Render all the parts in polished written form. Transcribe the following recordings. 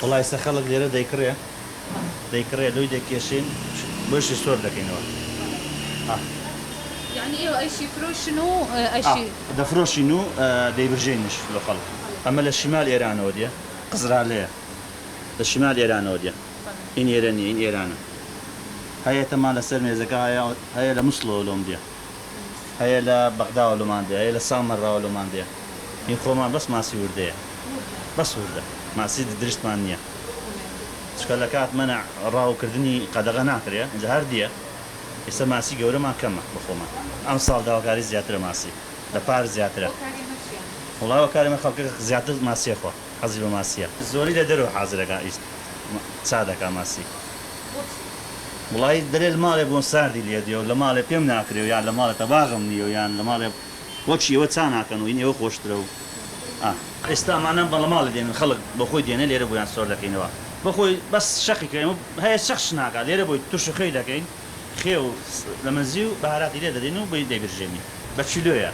وڵای سە خەڵک لێرە دەیکڕێ لۆی دەکێشین بۆشی سۆر دەکەینەوە. يعني ايوه اي شيء فروشن اي شيء دەفرۆشین و دەیبژێنش لە خەڵک. ئەمە لە شیمال ئێرانەوە دیە قزرالەیە لە شیمال ئێرانەوە دیە این ئێرە نیە این ئێرانە هەیە تەمان لەسەر مێزەکە هەیە لە موسڵەوە لۆم دیە هەیە لە بەغداوە لۆمان دێ هەیە لە سامەڕاوە لۆمان دێ این خۆمان بەس ماسی وردەیە بەس وردە ماسی درشتمان نییە چکە لە کات منە ڕاوکردنی قەدەغە ناکرێ اینجا هەر دیە ئێستا ماسی گەورەمان کەمە بە خۆمان ئەم ساڵ داواکاری زیاترە ماسی لە پار زیاترە وڵاوە کارێمە خەڵکە زیاتر ماسیە خۆ حەزی بە ماسیە زۆری لە دەرەوە حازرەکە چا دەکا ماسی وڵی دەرێ لە ماڵێ بۆ ساردی لێ دیێ و لە ماڵێ پێم ناکرێ و یان لە ماڵێ تەباغم نیە و یان لە ماڵێ وەکشی ئەوە چا ناکەن و این ئێوە خۆشترە و ئێستا ئەمانە بە لە ماڵە دێنن خەڵک بەخۆی دێنە لێرە بۆیان سۆر دەکەینەوە بەخۆی بەس شەقی کەمە هەیە شەخش ناکات لێرە بۆی تووش خێی دەکەین خێ و لە منزی و بەهاراتی لێ دەدەین و بۆی دەیبژێنی بە چیلۆیە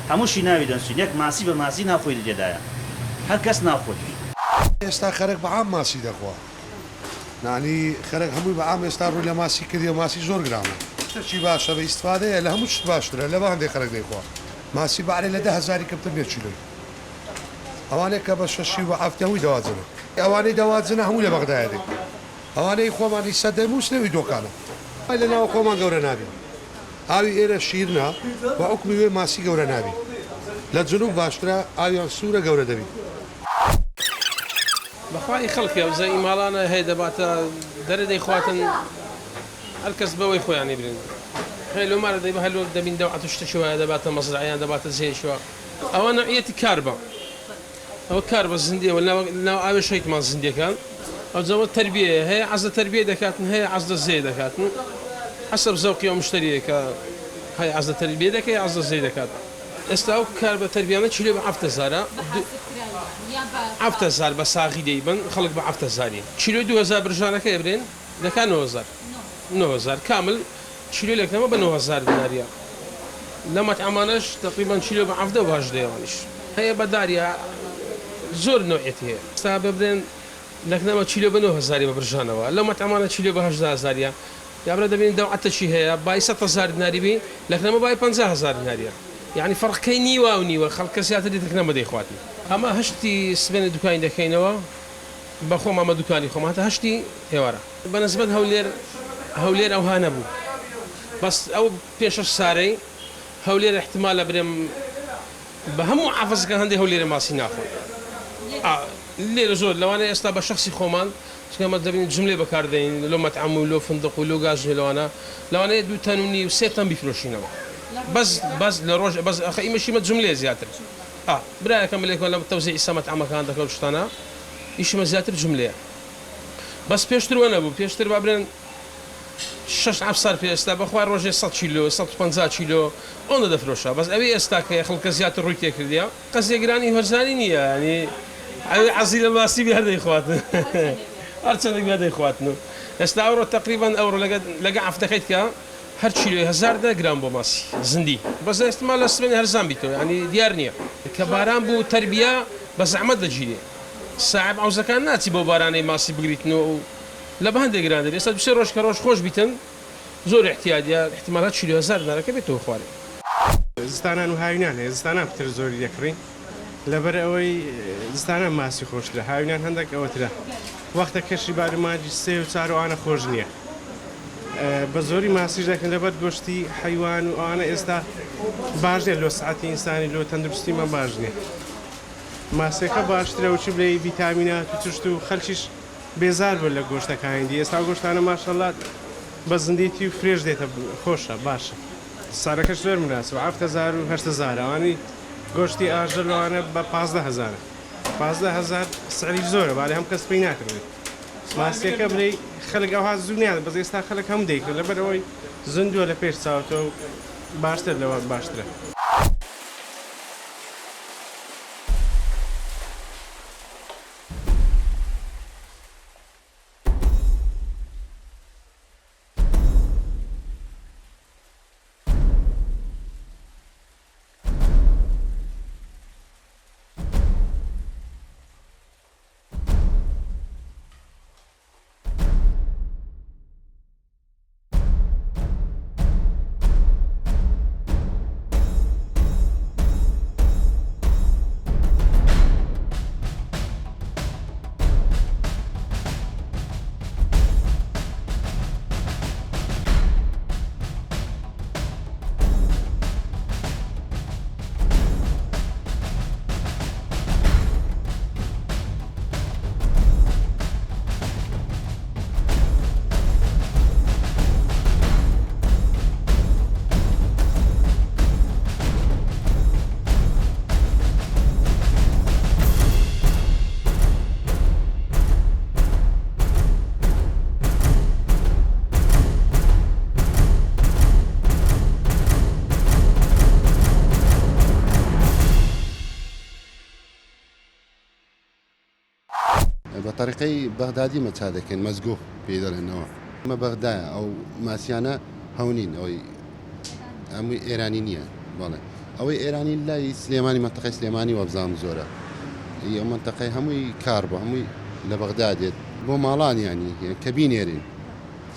هەمووشی ناوی دەنووسین یەک ماسی بە ماسی ناخۆی لێدایە هەر کەس ناخۆی ئێستا خەرک بە عام ماسی دەخوا نانی خەرک هەمووی بە عام ئێستا ڕووی لە ماسی کردی ماسی زۆر گرامە شتێکی باشە بە ئیستفادەیە لە هەموو شت باشترە لە هەندێک خەرک دەیخوا ماسی بەعرێ لە 10,000 کەمتر بێت چیلۆی ئەوانەیە کە بە شەشی و هەفتی هەمووی دەواجنە ئەوانەی دەواجنە هەموو لە بەغدایە دێت ئەوانەی خۆمانی سەدەموس نەوی دۆکانە لە ناوە خۆمان گەورە نابی ئاوی ئێرە شیرنا و حکمی وێ ماسی گەورە نابی لە جنوب باشترە ئاویان سوورە گەورە دەبی بەخوای خەڵکی ئەو زەی ماڵانە هەیە دەباتە دەرە دەیخواتن هەر کەس بەوەی خۆیانی برن هەلو مارە دەی بە هەلو دەبین دەوعەت شتێکی وایە دەباتە مەزرعیان دەباتە زێشوە ئەوە نوعیەتی کار بە ئەوە کار بە زندیەوە ناو ئاوێ شەیتمان زندیەکان ئەو جەوە تەربیە هەیە عەزە تەربیە دەکاتن هەیە عەزە زێ دەکاتن حەسەب زەوقی ئەو مشتریە کە هەیە عەزە تەربیە دەکەی عەزە زێ دەکات ئێستا ئەو کار بە تەربیانە چیلۆ بە 7,000 7,000 بە ساغی دەیبن خەڵک بە 7,000 چیلۆ 2,000 برژانەکە ئەبرێن دەکات 9,000 کامل چیلۆ لەکەمە بە 9,000 دیناریە لە مەطعەمانەش تقریبان چیلۆ بە 7 و 8 دەیەوانیش هەیە بە داریە زۆر نوعیەتی هەیە ئێستا ببرێن لەکنەمە چیلۆ بە 9,000 بە برژانەوە لە مەطعەمانە چیلۆ بە 8,000 یابرا دەبین دەوعەتەشی هەیە بای 100,000 دیناری بی لەکنەمە بای 50,000 دیناریە یعنی فەرقەکەی نیوە و نیوە خەڵکە زیاتر دیتەکنەمە دەیخواتی ئەمە هەشتی سبێنە دوکانی دەکەینەوە بە خۆم ئەمە دوکانی خۆم هاتە هەشتی ئێوارە بەنسبەت هەولێر ئەوها نەبوو بەس ئەو پێشە سارەی هەولێر احتمالە برێم بە هەموو عافزەکە هەندێک هەولێرە ماسی ناخۆ لێرە زۆر لەوانە ئێستا بە شخصی خۆمان چکەمە دەبین جملێ بەکاردەین لۆ مەطعەم و لۆ فندق و لۆ گازژێ لەوانەیە 2 تەن و نی و 3 تەن بیفرۆشینەوە بەس لە ڕۆژ بەس ئیمەشیمە جملێ زیاتر برایەکەم لێکەوە لە تەوزیعی سە مەطعەمەکان دەکەوت شتانە ئیشمە زیاتر جملەیە بەس پێشتر وە نەبوو پێشتر با برێن 6 ئەفسار پێ ئێستا بەخوا ڕۆژێ 100 کیلۆ 150 کیلۆ ئەوەندە دەفرۆشە بەس ئەوەی ئێستا کە خەڵکە زیاتر ڕووی تێکردیە قەزیە گرانی هەرزانی نییە ینی ئەوێ عەزی لە ماسی بێ هەردەیخواتن هەرچەندێک بێ دەیخواتن و ئێستا ئەوڕۆ تقریبان ئەوڕۆ لەگە ئەفدەکەیت کە هەر کیلۆی 1000 گرام بۆ ماسی زندی بەس ئێستمال لە سبێنی هەرزان بیتەوە ینی دیار نییە کە باران بوو تەربیە بە زەحمەت دەگیرێ ساحب عەوزەکان ناچی بۆ بارانەی ماسی بگریتنەوە و لە بە هەندێک گران دەبێت ئێستا دوسێ ڕۆژ کە ڕۆژ خۆش بیتن زۆر احتیاجە احتیمالات کیلۆ 1000 دینارەکە بێتەوە خوارێ زستانان و هاوینان هەیە زستانان پتر زۆری دەکڕین لەبەر ئەوەی زستانان ماسی خۆشترە هاوینان هەندێک ئەوەترە وەختە کەشی بارماجی 3 و 4 ئەوانە خۆش نییە بە زۆری ماسیش دەکەن لەبەر گۆشتی حیوان و ئەوانە ئێستا باش نیە لۆ سعاتی ئینسانی لۆ تەندروستیمان باش نییە ماسیەکە باشترە و چی بڵێ ڤیتامینات و چشت و خەلکیش بێزار بوو لە گۆشتەکانی دی ئێستا گۆشتانە ماشەڵڵات بە زندیتی و فرێش دێتە خۆشە باشە سارەکەش زۆر مناسب 7,000 و 8,000 ئەوانی گۆشتی ئاژەل لەوانە بە 15,000 15,000 سعری زۆرە باێ هەم کەس پێی ناکردێت ماسیەکە بڵێ خەڵک ئەوها زوونیان بەس ئێستا خەڵک هەم دەیکرد لەبەر ئەوەی زندووە لە پێش چاوتەوە و باشتر لەوە باشترە طریقەی بەغدادی مەچا دەکەن مەزگۆ پێ دەڵێنەوە ئەمە بەغدایە ئەو ماسیانە هەونین ئەوەی هەمووی ئێرانی نییە بەڵێ ئەوەی ئێرانی لای سلێمانی منتەقەی سلێمانی وەبزانم زۆرە ئەو منتەقەی هەمووی کار بۆ هەمووی لە بەغدا دێت بۆ ماڵانیانی کە بینێرین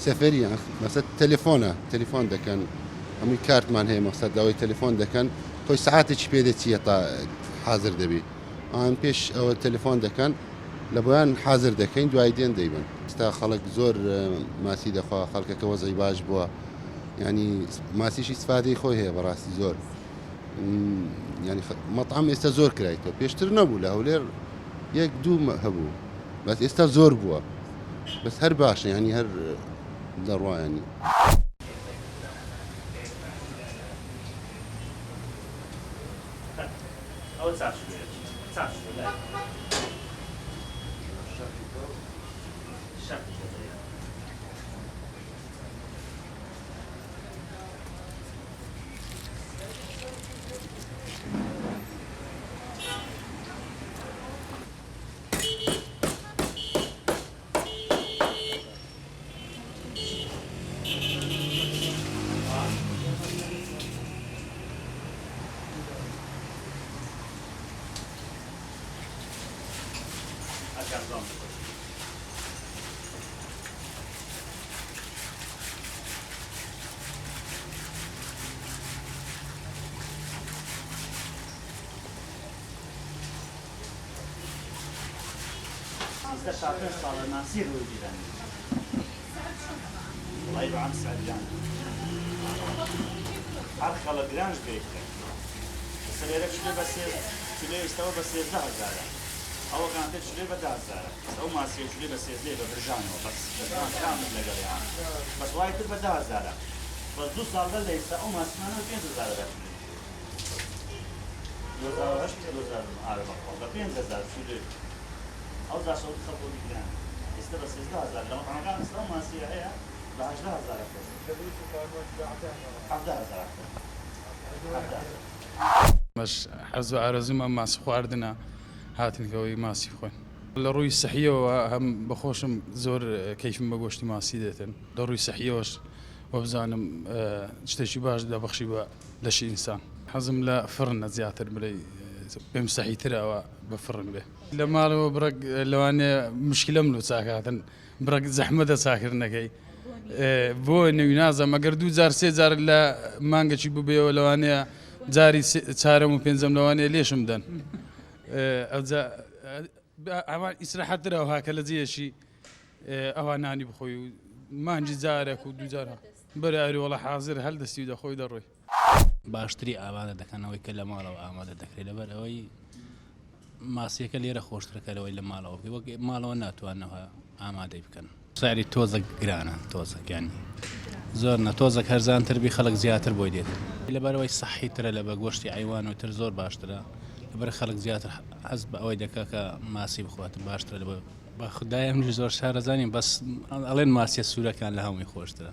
سەفەریان مەسەد تەلێفۆن دەکەن هەمووی کارتمان هەیە مەقسەد داوای تەلێفۆن دەکەن خۆی سعاتێکی پێ دەچیە تا حاضر دەبی ئەوان پێش ئەوە تەلێفۆن دەکەن لە بۆیان حاضر دەکەین دوای دێن دەیبن ئێستا خەڵک زۆر ماسی دەخوا خەڵکەکە وەزەی باش بووە ینی ماسیشی سفادەی خۆی هەیە بەڕاستی زۆر ینی مەطعام ئێستا زۆر کرایتەوە پێشتر نەبوو لە هەولێر یەک دوو هەبوو بەس ئێستا زۆر بووە بەس هەر باشە ینی هەر دەڕوایانی ئەوە چاش إذا شاطر صار ناصير وجدان الله يبعد عن سعدان عاد خلق جرانج بيتك بس اللي لك شو بس شو يستوى بس يزدها زارة أو كانت شو بدها زارة أو ما سير شو بس يزدها برجانه بس كامل لقى يعني بس وايد بدها زارة بس دو صار ليس أو ما سمعنا فين زارة دوزار هشت دوزار عارف أقول فين زارة شو ده أو ذا شو تخبوا بيجان استبس إزدها لما كان إسلام ما سياحية بعشرة زارة عبدها زارة مش حەز و ئارەزومە ماسی خواردنە هاتنکەوەی ماسی خۆین لە ڕووی سەحیەوە هەم بەخۆشم زۆر کەیفم بە گۆشتی ماسی دێتن لە ڕووی سەحیەوەش وە بزانم شتێکی باش دەبەخشی بە لەشی ئینسان حەزم لە فرنە زیاتر بڵێ پێم سەحیترەوە بە فرن بێ لە ماڵەوە بڕک لەوانێ مشکلەم لە چاکاتن بڕک زەحمەتە چاکردنەکەی بۆ نەوی نازە مەگەر 2003 لە مانگەکی ببێەوە لەوانەیە جاری چارەم و پێنجەم لەوانەیە لێشم دەن ئەوان ئیسراحەترەوە هاکە لە جێشی ئەوان نانی بخۆی و مانجی جارێک و دووجارە بەراری وڵە حاضر هەڵدەستی و دەخۆی دەڕۆی باشتری ئامادە دەکەنەوەی کە لە ماڵەوە ئامادە دەکرێت لەبەر ئەوەی ماسیەکە لێرە خۆشترەکەەوەی لە ماڵەوە وەک ماڵەوە ناتوانەوە ئامادەی بکەن ساری تۆزە گرانە تۆزەکانی زۆر نەتۆزەک هەرزانتر بی خەڵک زیاتر بۆی دێت لەبەرەوەی سەحیترە لە بە گۆشتی عیوان و تر زۆر باشترە لەبەر خەڵک زیاتر حەز بە ئەوەی دەکا کە ماسی بخواتن باشترە لە بە خدایە منی زۆر شارەزانین بەس ئەڵێن ماسیە سوورەکان لە هەمووی خۆشترە